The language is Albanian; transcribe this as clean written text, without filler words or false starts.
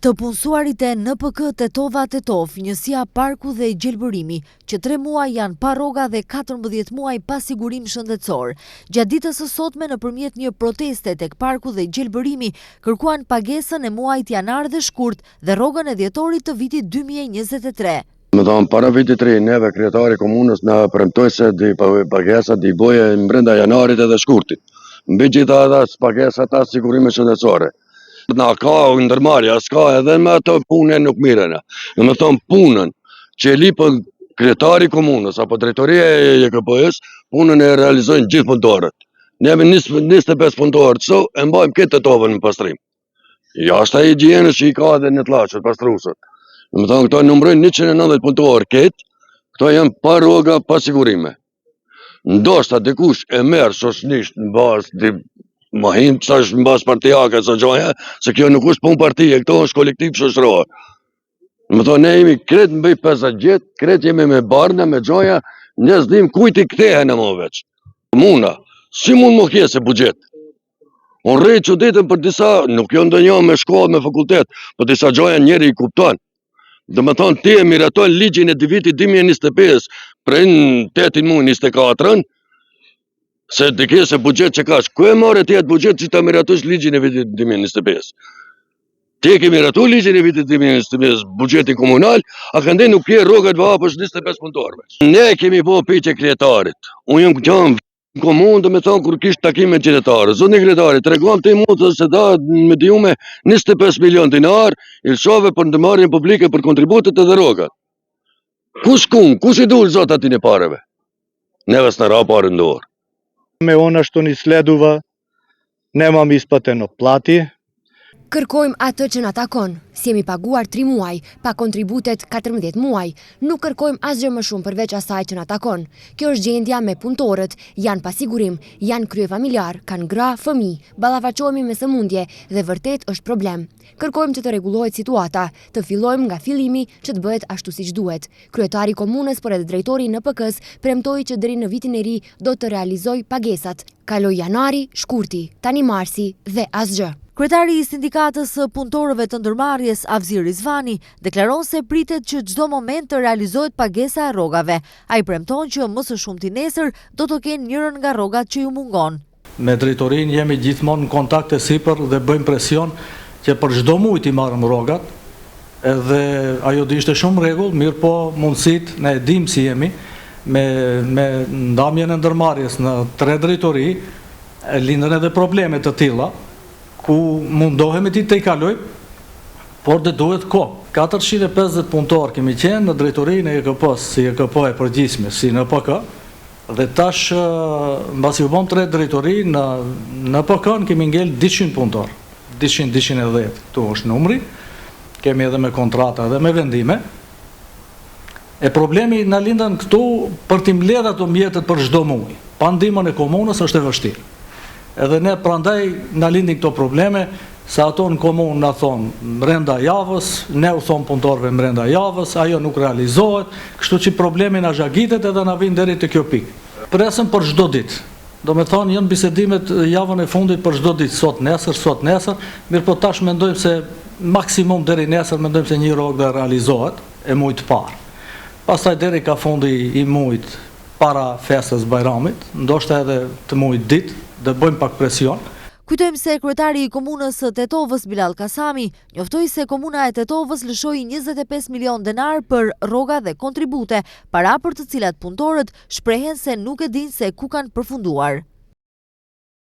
Të punësuarit e NPK Tetova Tetov, njësia Parku dhe Gjelbërimi, që 3 muaj janë pa rroga dhe 14 muaj pa sigurim shëndetësor. Gjatë ditës së sotme nëpërmjet një proteste tek Parku dhe Gjelbërimi, kërkuan pagesën e muajit janar dhe shkurt dhe rrogën e dhjetorit të vitit 2023. Më thonë, para vitit 3, neve kryetari komunës na premtoi se pagesa di boje brenda janarit edhe shkurtit. Mbi gjitha edhe pagesat ta sigurime shëndetësore. Na ka ndërmarrja, s'ka edhe me ato punën nuk mirena. Dhe me thonë punën që e lipën kryetari komunës apo drejtoria e JKP-s, punën e realizojnë gjithë punëtorët. Ne jemi 25 punëtorë, so e mbajmë këtë Tetovën në pastrim. Jashtë ai higjienës që i ka edhe në Tllaqët, pastrusët. Dhe me thonë, këto numrojnë 190 punëtorë këtë, këto janë pa rroga, pa sigurime. Ndoshta dikush e merr shoshnisht në bazë ma hinë që është në basë partijake, se kjo nuk është punë partije, këto është kolektiv shoshëror. Më thonë, ne jemi kretë në bëj 50 gjithë, kretë jemi me barna, me gjoja, ne s'dim kujti kthehen e më veç. Muna, si mund më kje se bugjet? Unë rejtë që ditën për disa, nuk jo ndonjë me shkollë, me fakultet, për disa gjoja njeri i kupton. Dhe me thonë, ti e miraton ligjin e vitit 2025, prej në 8 muaj 24, se të kese bugjet që kash, ku e more ti atë bugjet që ta miratosh ligjin e vitit 2025? Ti e ke miratu ligjin e vitit 2025, bugjetin komunal, a këndej nuk ke rrogat vë hapësh 25 punëtorëve. Ne kemi po piqe kryetarit. Unë jam këtëm në komunë dhe me thonë kur kishtë takim me qytetarë. Zotni kryetari, të reguam të i mund të se da me diume 25 milion dinar, il shove për ndëmarrjen publike për kontributet edhe rrogat. Kush kun, kush i dul zot atin e pareve? Neve s'na ra parë ndorë. Me ona što ni sledova, nemam isplateno plati. Kërkojmë atë që na takon, si jemi paguar 3 muaj, pa kontributet 14 muaj, nuk kërkojmë asgjë më shumë përveç asaj që na takon. Kjo është gjendja me punëtorët, janë pa sigurim, janë kryefamiljar, kanë gra, fëmijë, ballafaqohemi me sëmundje dhe vërtet është problem. Kërkojmë që të rregullohet situata, të fillojmë nga fillimi që të bëhet ashtu siç duhet. Kryetari komunës por edhe drejtori i NPK-s premtoi që deri në vitin e ri do të realizojë pagesat. Kaloi janari, shkurti, tani marsi dhe asgjë. Kryetari i sindikatës së punëtorëve të ndërmarrjes Avzi Rizvani deklaron se pritet që çdo moment të realizohet pagesa e rrogave. Ai premton që më së shumti nesër do të kenë njërin nga rrogat që ju mungon. Me drejtorinë jemi gjithmonë në kontakt e sipër dhe bëjmë presion që për çdo muaj të marrim rrogat, edhe ajo do ishte shumë rregull, mirë po mundësit ne e dim si jemi me ndamjen e ndërmarrjes në 3 drejtori lindën edhe probleme të tilla ku mundohemi ti të i kaloj, por dhe duhet kohë. 450 punëtor kemi qenë në drejtorinë e JKP-s, si JKP e përgjithshme, si NPK, dhe tash, mbasi u bëm 3 drejtori, në NPK kemi ngel 200 punëtor, 210, tu është numri, kemi edhe me kontrata edhe me vendime, e problemi në lindën këtu për t'i mbledh ato mjetet për çdo muaj. Pa ndihmën e komunës është e vështirë. Edhe ne prandaj na lindin këto probleme, se ato në komunë na thonë brenda javës, ne u thonë punëtorëve brenda javës, ajo nuk realizohet, kështu që problemi na zhagitet edhe na vin deri te kjo pikë. Presëm për çdo ditë. Do me thonë janë bisedimet javën e fundit për çdo ditë, sot nesër, mirë po tash mendojmë se maksimum deri nesër mendojmë se një rrogë do realizohet e muajit të parë. Pastaj deri ka fundi i muajit para festës Bajramit, ndoshta edhe të muajit ditë, dhe bëjmë pak presion. Kujtojmë se kryetari i komunës së Tetovës Bilal Kasami njoftoi se komuna e Tetovës lëshoi 25 milion dinar për rroga dhe kontribute, para për të cilat punëtorët shprehen se nuk e dinë se ku kanë përfunduar.